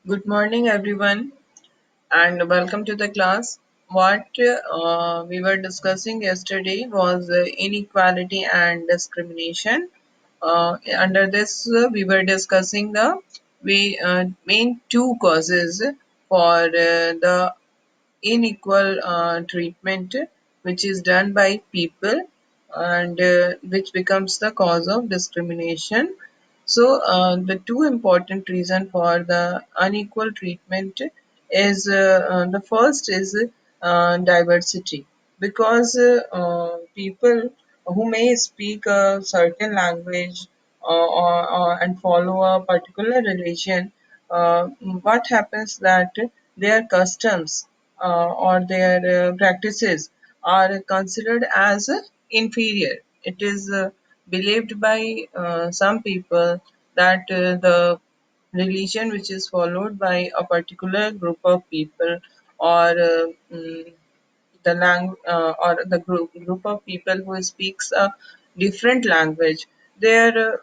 Good morning, everyone, and welcome to the class. What we were discussing yesterday was inequality and discrimination. Under this, we were discussing the main two causes for the unequal treatment which is done by people and which becomes the cause of discrimination. So the two important reason for the unequal treatment is the first is diversity, because people who may speak a certain language and follow a particular religion, what happens that their customs or their practices are considered as inferior. It is believed by some people that the religion which is followed by a particular group of people or the or the group of people who speaks a different language, their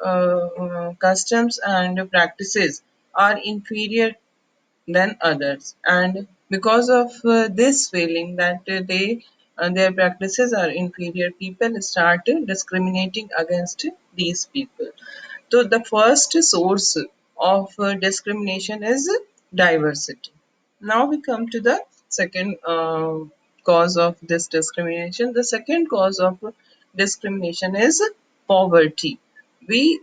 customs and practices are inferior than others, and because of this feeling that their practices are inferior, people start discriminating against these people. So the first source of discrimination is diversity. Now we come to the second cause of this discrimination. The second cause of discrimination is poverty. We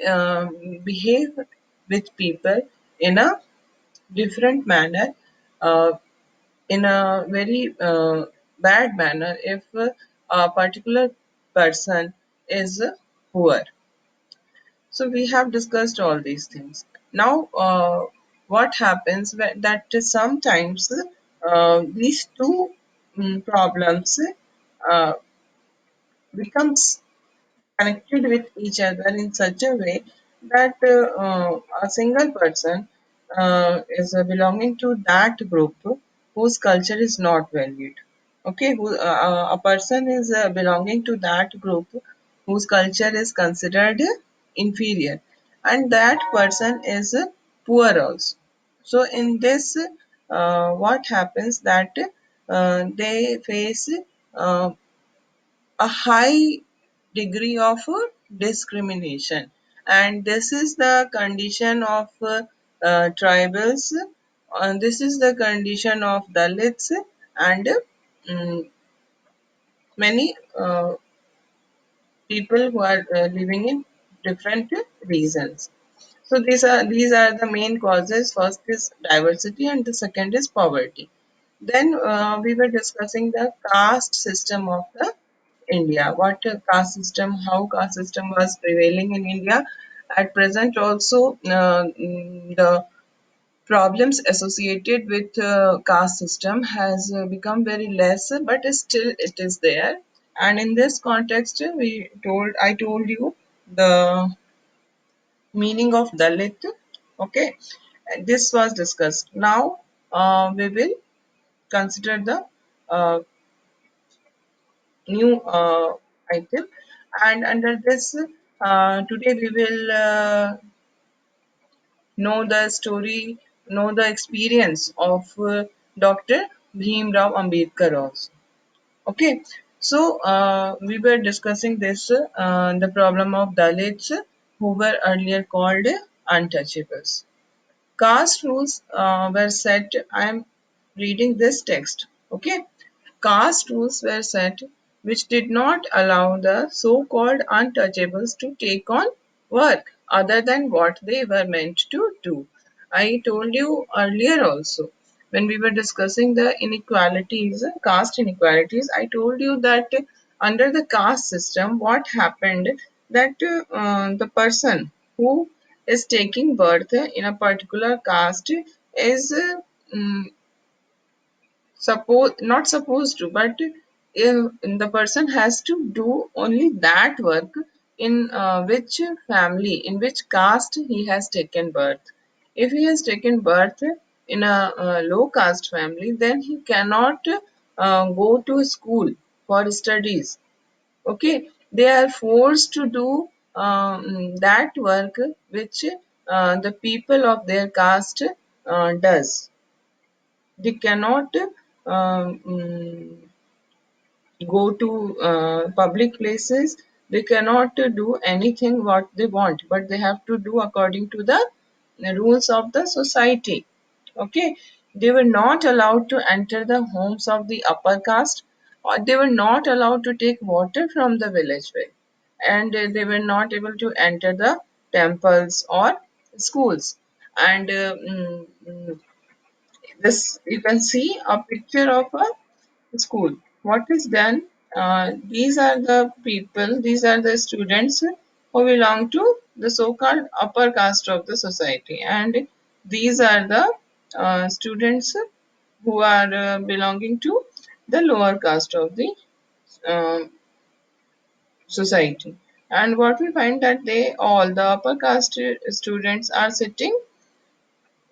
behave with people in a different manner, uh, in a very bad manner if a particular person is poor. So we have discussed all these things. Now, what happens that sometimes these two problems uh, becomes connected with each other in such a way that a single person is belonging to that group whose culture is not valued. Okay, a person is belonging to that group whose culture is considered inferior, and that person is poor also. So, in this, what happens that they face uh, a high degree of discrimination, and this is the condition of tribals, and this is the condition of dalits and mm, many people who are living in different regions. So these are the main causes. First is diversity and the second is poverty. Then we were discussing the caste system of the India. What caste system, how caste system was prevailing in India. At present also the problems associated with caste system has become very less, but still it is there. And in this context, I told you the meaning of Dalit. Okay, and this was discussed. Now we will consider the new item, and under this, today we will know the story, know the experience of Dr. Bhim Rao Ambedkar also. Okay, so we were discussing this the problem of Dalits who were earlier called untouchables. Caste rules were set. I am reading this text. Okay. Caste rules were set which did not allow the so called untouchables to take on work other than what they were meant to do. I told you earlier also when we were discussing the inequalities, caste inequalities, I told you that under the caste system, what happened that the person who is taking birth in a particular caste is mm, suppose not supposed to, but the person has to do only that work in which family, in which caste he has taken birth. If he has taken birth in a low caste family, then he cannot go to school for studies. Okay, they are forced to do that work which the people of their caste does. They cannot um, mm, go to public places. They cannot do anything what they want, but they have to do according to the rules of the society. Okay, they were not allowed to enter the homes of the upper caste, or they were not allowed to take water from the village well, and they were not able to enter the temples or schools. And this, you can see a picture of a school. What is done? These are the people, these are the students who belong to the so-called upper caste of the society, and these are the students who are belonging to the lower caste of the um society. And what we find that they all, the upper caste students, are sitting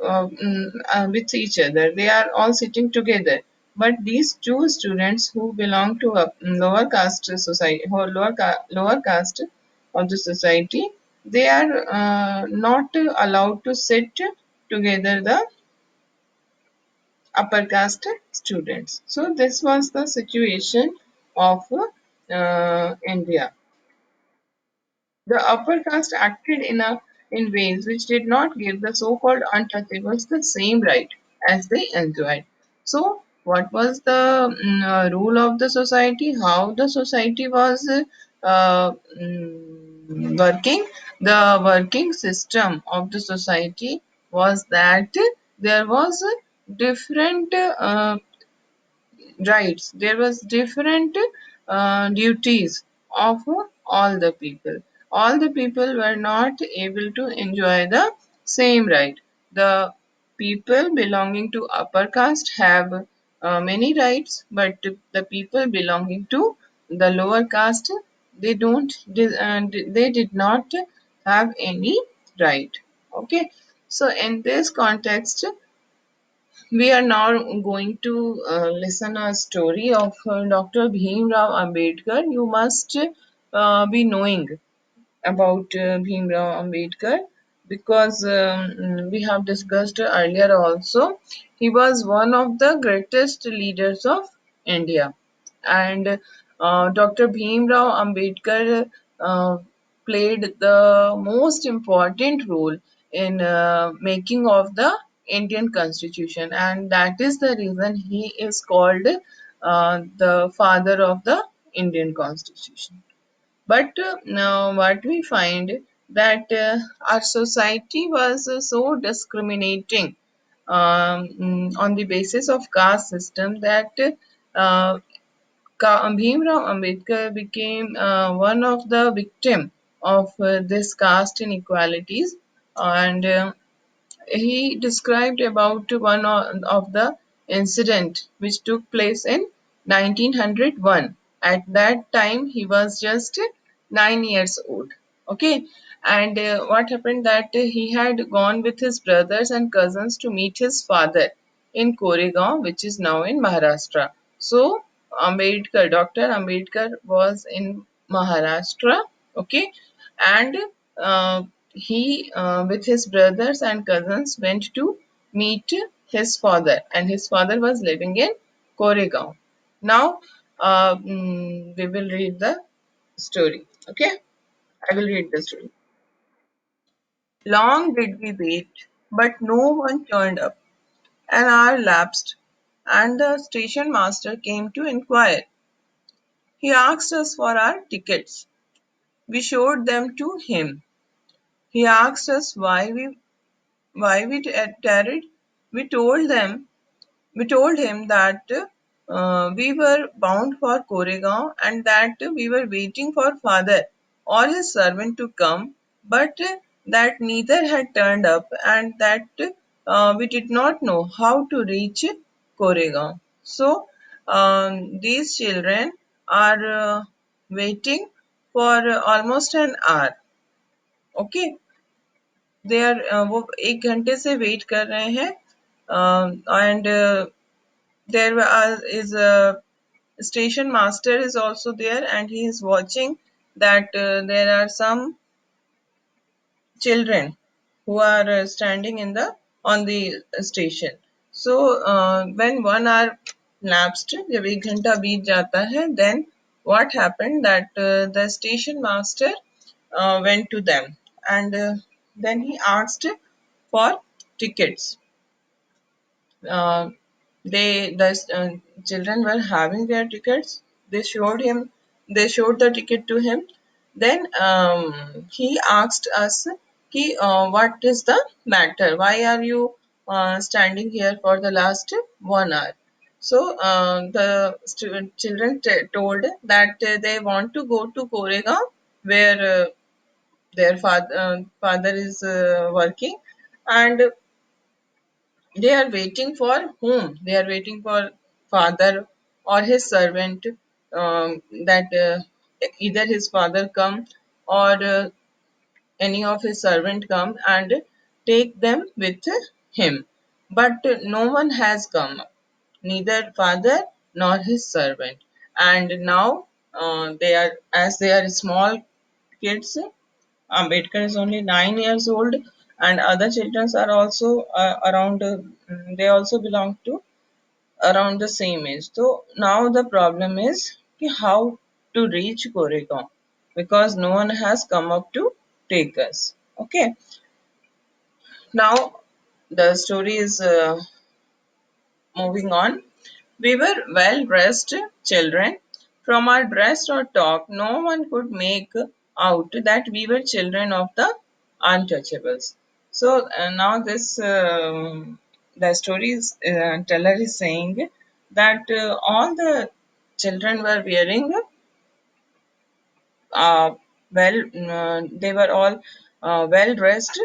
with each other. They are all sitting together. But these two students who belong to a lower caste society, or lower caste of the society, they are not allowed to sit together the upper caste students. So this was the situation of India. The upper caste acted in ways which did not give the so-called untouchables the same right as they enjoyed. So, what was the rule of the society? How the society was working? The working system of the society was that there was different rights. There was different duties of all the people. All the people were not able to enjoy the same right. The people belonging to upper caste have many rights, but the people belonging to the lower caste, they did not have any right. Okay, so in this context, we are now going to listen a story of Dr. Bhimrao Ambedkar. You must be knowing about Bhimrao Ambedkar because we have discussed earlier also. He was one of the greatest leaders of India, and Dr. Bhimrao Ambedkar played the most important role in making of the Indian Constitution, and that is the reason he is called the father of the Indian Constitution. But now what we find that our society was so discriminating on the basis of caste system that Bhimrao Ambedkar became one of the victim of this caste inequalities, and he described about one of the incident which took place in 1901. At that time he was just 9 years old. Okay, and what happened that he had gone with his brothers and cousins to meet his father in Koregaon, which is now in Maharashtra. So Dr. Ambedkar was in Maharashtra. Okay, and he with his brothers and cousins went to meet his father, and his father was living in Koregaon. Now we will read the story. Okay, I will read the story. Long did we wait, but no one turned up. An hour lapsed, and the station master came to inquire. He asked us for our tickets. We showed them to him. He asked us why we tarried. We told them We told him that we were bound for Koregaon and that we were waiting for father or his servant to come, but that neither had turned up and that we did not know how to reach Koregaon. So these children are waiting for almost an hour. Okay, they are वो 1 घंटे से wait कर रहे हैं and there is a station master is also there and he is watching that there are some children who are standing in the on the station. So when 1 hour lapsed, जब 1 घंटा बीत जाता है, then what happened that the station master went to them, and then he asked for tickets. uh, the children were having their tickets. They showed the ticket to him. Then he asked us, what is the matter, why are you standing here for the last 1 hour? So the children told that they want to go to Koregaon, where their father is working, and they are waiting for whom? They are waiting for father or his servant, that either his father come, or any of his servant come and take them with him. But no one has come, neither father nor his servant. And now they are, as they are small kids. Ambedkar is only 9 years old, and other children are also around. They also belong to around the same age. So now the problem is how to reach Goregaon, because no one has come up to take us. Okay, now the story is moving on. We were well dressed children. From our dress or talk, no one could make out that we were children of the untouchables. So now this the story's teller is saying that all the children were wearing they were all well dressed,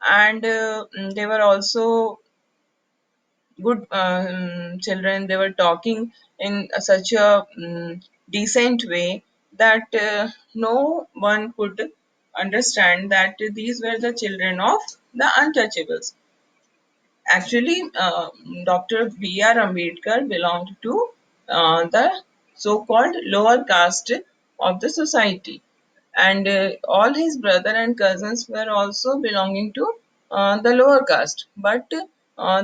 and they were also good children. They were talking in such a decent way that no one could understand that these were the children of the untouchables. Actually, Dr. B.R. Ambedkar belonged to the so-called lower caste of the society, and all his brother and cousins were also belonging to the lower caste. But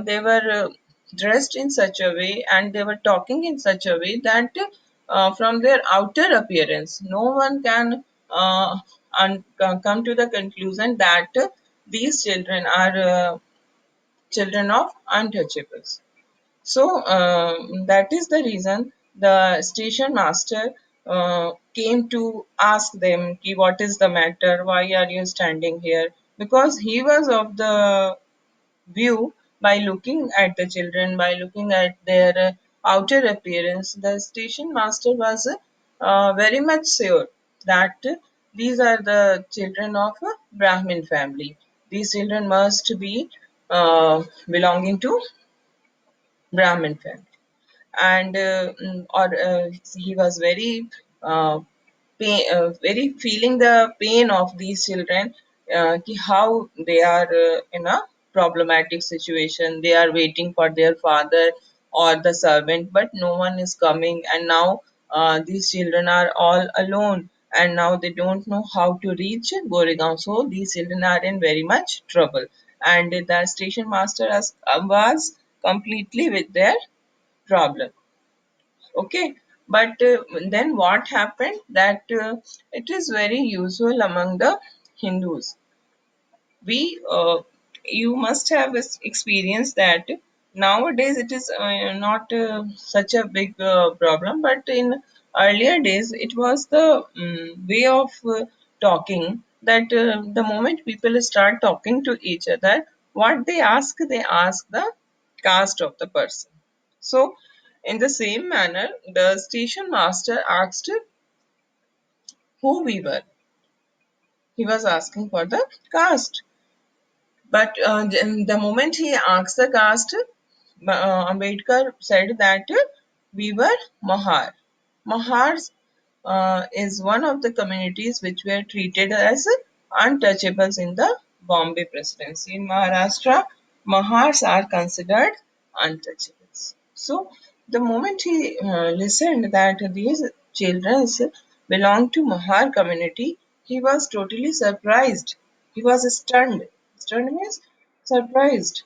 they were dressed in such a way, and they were talking in such a way that from their outer appearance, no one can come to the conclusion that these children are children of untouchables. So that is the reason the station master came to ask them, "Ki, what is the matter? Why are you standing here?" Because he was of the view, by looking at the children, by looking at their outer appearance, the station master was very much sure that these are the children of a Brahmin family. These children must be belonging to Brahmin family. And or he was very very feeling the pain of these children, how they are in a problematic situation. They are waiting for their father or the servant, but no one is coming, and now these children are all alone, and now they don't know how to reach Goregaon. So these children are in very much trouble, and the station master was completely with their problem. Okay, but then what happened that it is very usual among the Hindus. We You must have experienced that nowadays it is not such a big problem, but in earlier days it was the way of talking, that the moment people start talking to each other, what they ask the caste of the person. So in the same manner, the station master asked who we were. He was asking for the caste. But the moment he asked the caste, Ambedkar said that we were Mahar. Mahars is one of the communities which were treated as untouchables in the Bombay presidency. In Maharashtra, Mahars are considered untouchables. So, the moment he listened that these children belong to Mahar community, he was totally surprised. He was stunned. Stunned means surprised.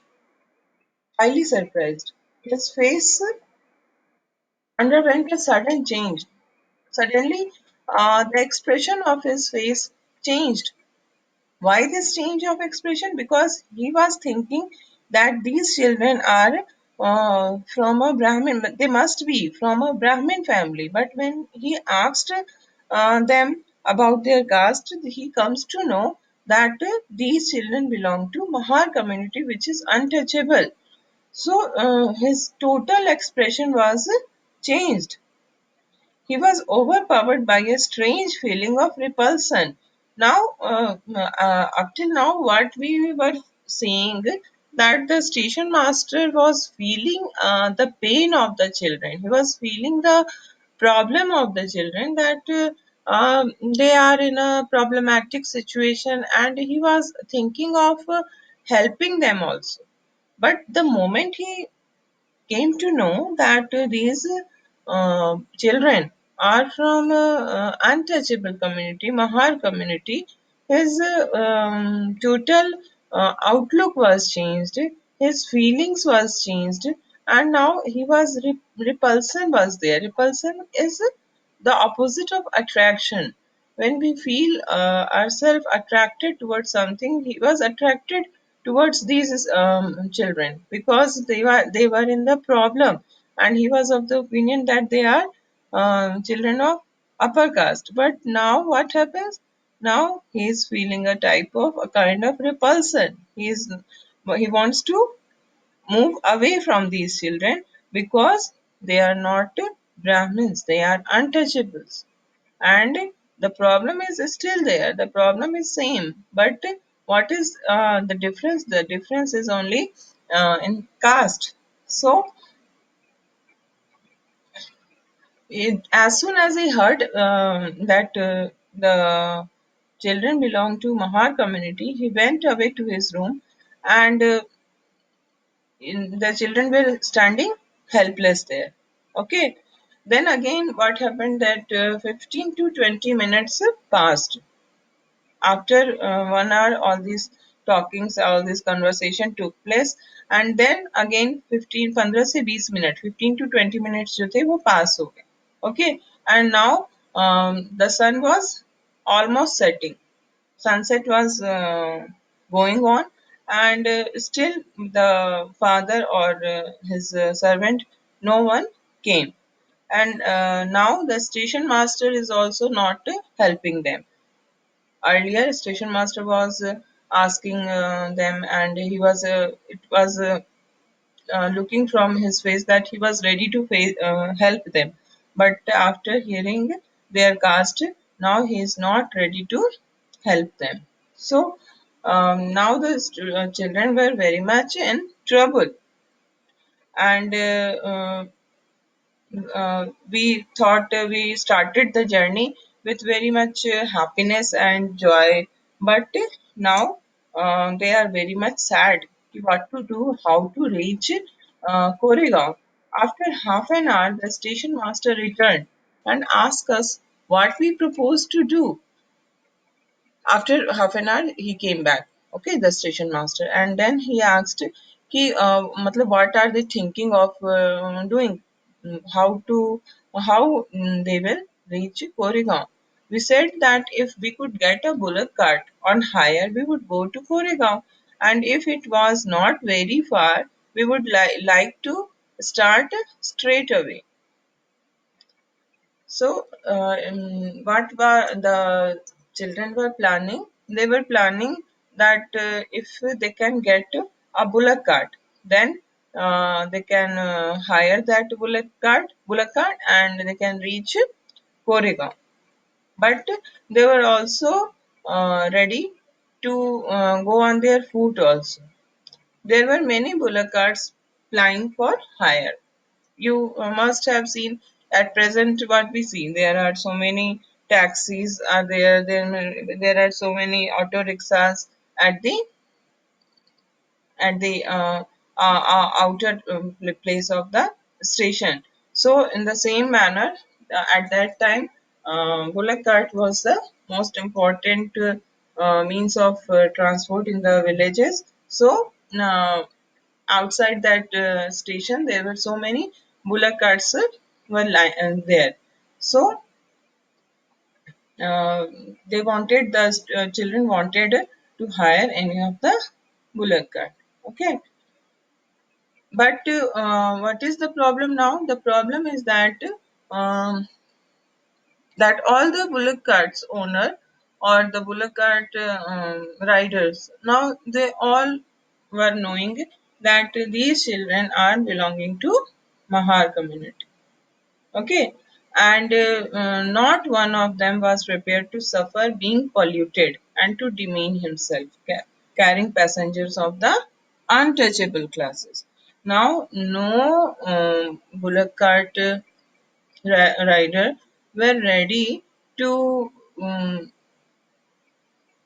highly surprised. His face underwent a sudden change. Suddenly, the expression of his face changed. Why this change of expression? Because he was thinking that these children are from a Brahmin, they must be from a Brahmin family. But when he asked them about their caste, he comes to know that these children belong to Mahar community, which is untouchable. So his total expression was changed. He was overpowered by a strange feeling of repulsion. Now, up till now, what we were saying that the station master was feeling the pain of the children. He was feeling the problem of the children that they are in a problematic situation, and he was thinking of helping them also. But the moment he came to know that these children are from untouchable community, Mahar community. His total outlook was changed. His feelings was changed, and now he was repulsion was there. Repulsion is the opposite of attraction. When we feel ourselves attracted towards something, he was attracted towards these children because they were in the problem, and he was of the opinion that they are children of upper caste. But now what happens? Now he is feeling a kind of repulsion. He wants to move away from these children because they are not Brahmins, they are untouchables. And the problem is still there, the problem is same, but what is the difference? The difference is only in caste. So as soon as he heard that the children belong to Mahar community, he went away to his room, and the children were standing helpless there. Okay. Then again, what happened that 15 to 20 minutes passed. After 1 hour, all these talkings, all this conversation took place, and then again 15 से 20 minute 15 to 20 minutes जो थे वो पास हो गए. Okay. And now the sun was almost setting. Sunset was going on, and still the father or his servant, no one came. And now the station master is also not helping them. Earlier station master was asking them, and he was it was looking from his face that he was ready to help them. But after hearing their caste, now he is not ready to help them. So now the children were very much in trouble, and we thought we started the journey with very much happiness and joy, but now they are very much sad what to do, how to reach Koregaon. After half an hour, the station master returned and asked us what we propose to do. After half an hour, he came back. Okay, the station master, and then he asked कि मतलब what are they thinking of doing. How to how they will reach Koregaon. We said that if we could get a bullock cart on hire, we would go to Koregaon, and if it was not very far, we would like to start straight away. So, what were the children were planning? They were planning that if they can get a bullock cart, then they can hire that bullock cart, and they can reach Koregaon. But they were also ready to go on their foot also. There were many bullock carts plying for hire. You must have seen at present what we see. There are so many taxis are there. There are so many auto rickshaws at the outer place of the station. So in the same manner, at that time, bullock cart was the most important means of transport in the villages. So outside that station there were so many bullock carts there. So uh, they wanted the children wanted to hire any of the bullock cart. Okay, but what is the problem now? The problem is um, that all the bullock carts owner or the bullock cart riders, now they all were knowing that these children are belonging to Mahar community. Okay, and not one of them was prepared to suffer being polluted and to demean himself, carrying passengers of the untouchable classes. Now no bullock cart rider were ready to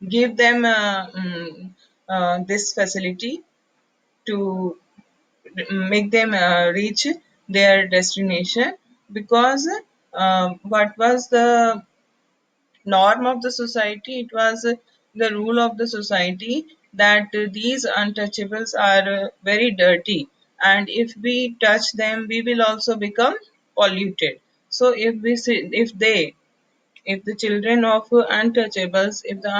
give them this facility to make them reach their destination, because what was the norm of the society? It was the rule of the society that these untouchables are very dirty, and if we touch them we will also become polluted. So if the children of untouchables, if the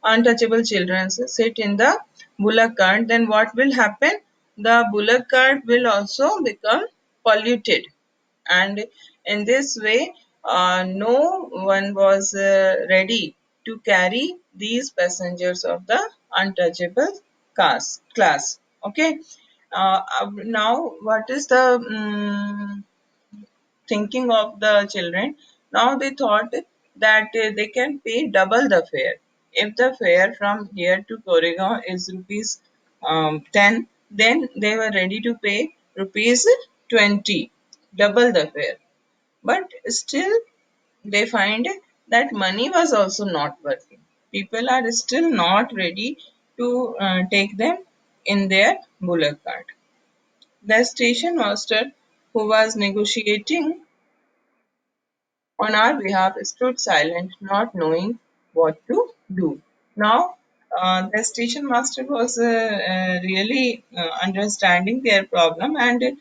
untouchable children sit in the bullock cart, then what will happen? The bullock cart will also become polluted, and in this way no one was ready to carry these passengers of the untouchable class. Okay, now what is the thinking of the children? Now they thought that they can pay double the fare. If the fare from here to Koregaon is rupees 10, then they were ready to pay rupees 20, double the fare. But still, they find that money was also not working. People are still not ready to take them in their bullock cart. The station master who was negotiating on our behalf stood silent, not knowing what to do. Now, the station master was really understanding their problem, and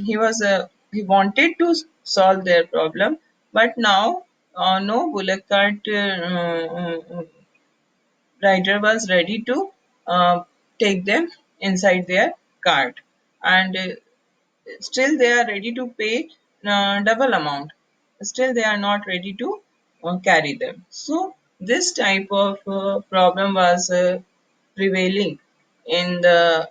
he wanted to solve their problem, but now no bullock cart rider was ready to uh, take them inside their cart, and still they are ready to pay double amount. Still they are not ready to carry them. So this type of problem was prevailing in the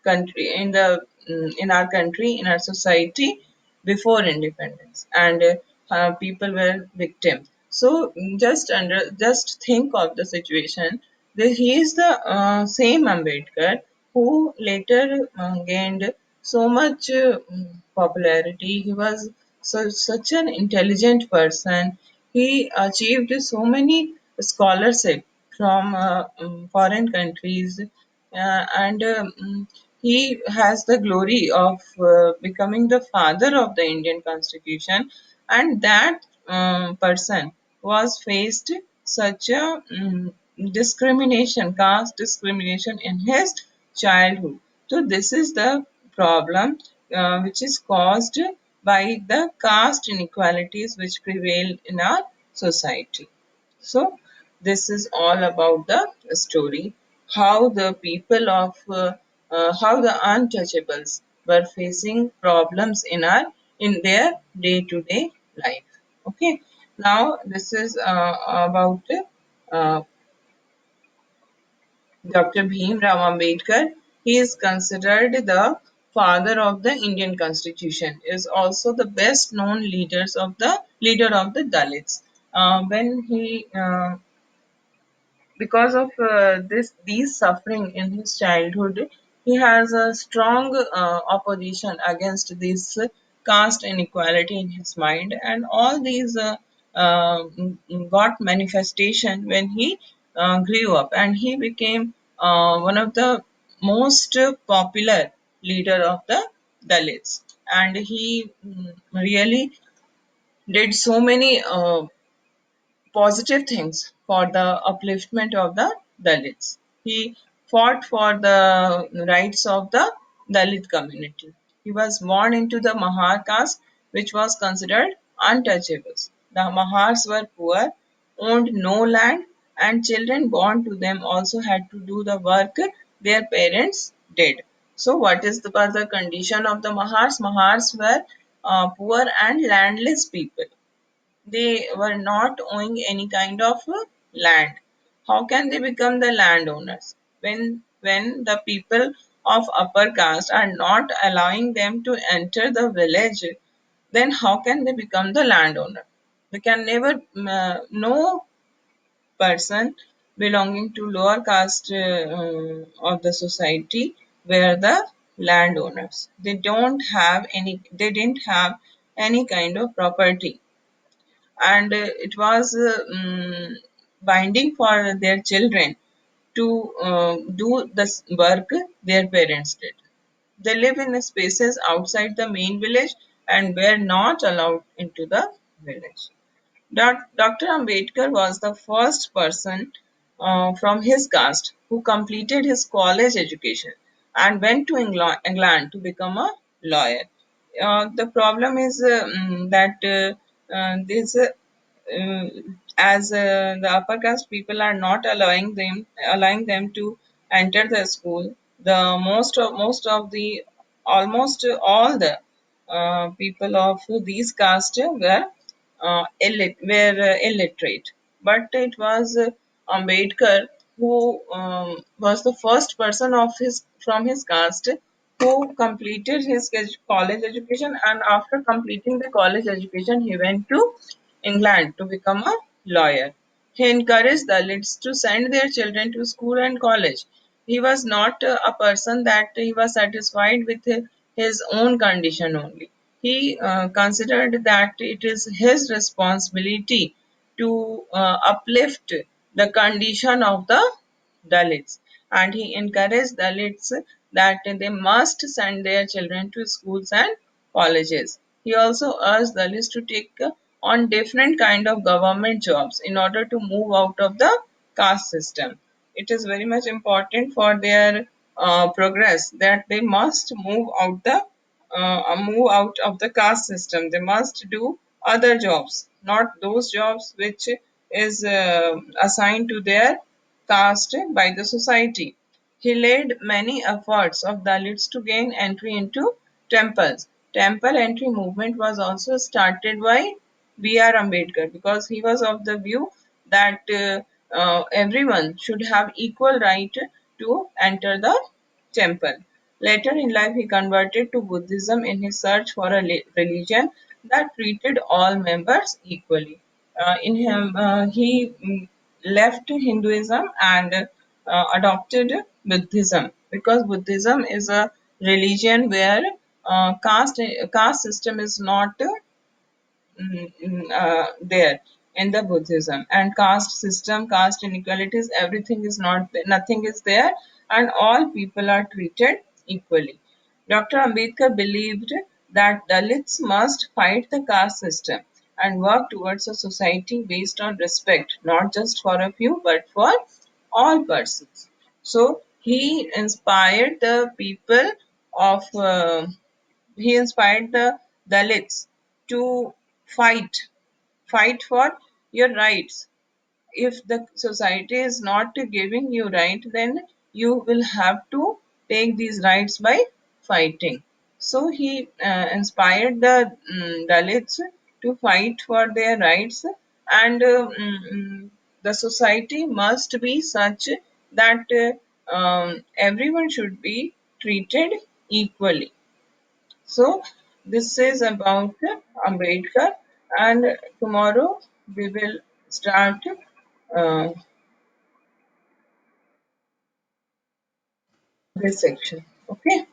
country, in our country, in our society before independence, and people were victims. So just think of the situation. He is the same Ambedkar who later gained so much popularity. He was such an intelligent person. He achieved so many scholarship from foreign countries, and he has the glory of becoming the father of the Indian Constitution, and that person was faced such a discrimination, caste discrimination in his childhood. So this is the problem which is caused by the caste inequalities which prevail in our society. So, this is all about the story, how the people of how the untouchables were facing problems in their day to day life. Okay, now this is about uh, Dr. Bhim Rao Ambedkar. He is considered the father of the Indian Constitution. Is also the best known leader of the Dalits. When he because of this these suffering in his childhood, he has a strong opposition against this caste inequality in his mind, and all these got manifestation when he grew up, and he became one of the most popular leader of the Dalits, and he really did so many positive things for the upliftment of the Dalits. He fought for the rights of the Dalit community. He was born into the Mahar caste, which was considered untouchables. The Mahars were poor, owned no land, and children born to them also had to do the work their parents did. So, what is was the condition of the Mahars? Mahars were poor and landless people. They were not owning any kind of land. How can they become the landowners when the people of upper caste are not allowing them to enter the village? Then how can they become the landowner? They can never. No person belonging to lower caste of the society were the landowners. They don't have any. They didn't have any kind of property, and it was binding for their children to do the work their parents did. They live in spaces outside the main village and were not allowed into the village. Dr. Ambedkar was the first person from his caste who completed his college education and went to England to become a lawyer. The problem is that this as the upper caste people are not allowing them to enter the school. The most of the almost all the people of these castes were illiterate. But it was Ambedkar who was the first person of his from his caste who completed his college education, and after completing the college education he went to England to become a lawyer. He encouraged Dalits to send their children to school and college. He was not a person that he was satisfied with his own condition only. He considered that it is his responsibility to uplift the condition of the Dalits, and he encouraged Dalits that they must send their children to schools and colleges. He also urged Dalits to take on different kind of government jobs in order to move out of the caste system. It is very much important for their progress that they must move out of the caste system. They must do other jobs, not those jobs which is assigned to their caste by the society. He led many efforts of Dalits to gain entry into temples. Temple entry movement was also started by B.R. Ambedkar because he was of the view that everyone should have equal right to enter the temple. Later in life, he converted to Buddhism in his search for a religion that treated all members equally. In him, he left Hinduism and adopted Buddhism because Buddhism is a religion where caste system is not there in the Buddhism, and caste system, caste inequalities, everything is not there, nothing is there, and all people are treated equally. Dr. Ambedkar believed that Dalits must fight the caste system and work towards a society based on respect, not just for a few but for all persons. So of he inspired the Dalits to fight fight for your rights. If the society is not giving you right, then you will have to take these rights by fighting. So he inspired the Dalits to fight for their rights, and the society must be such that everyone should be treated equally. So this is about Ambedkar, and tomorrow we will start uh, this section. Okay.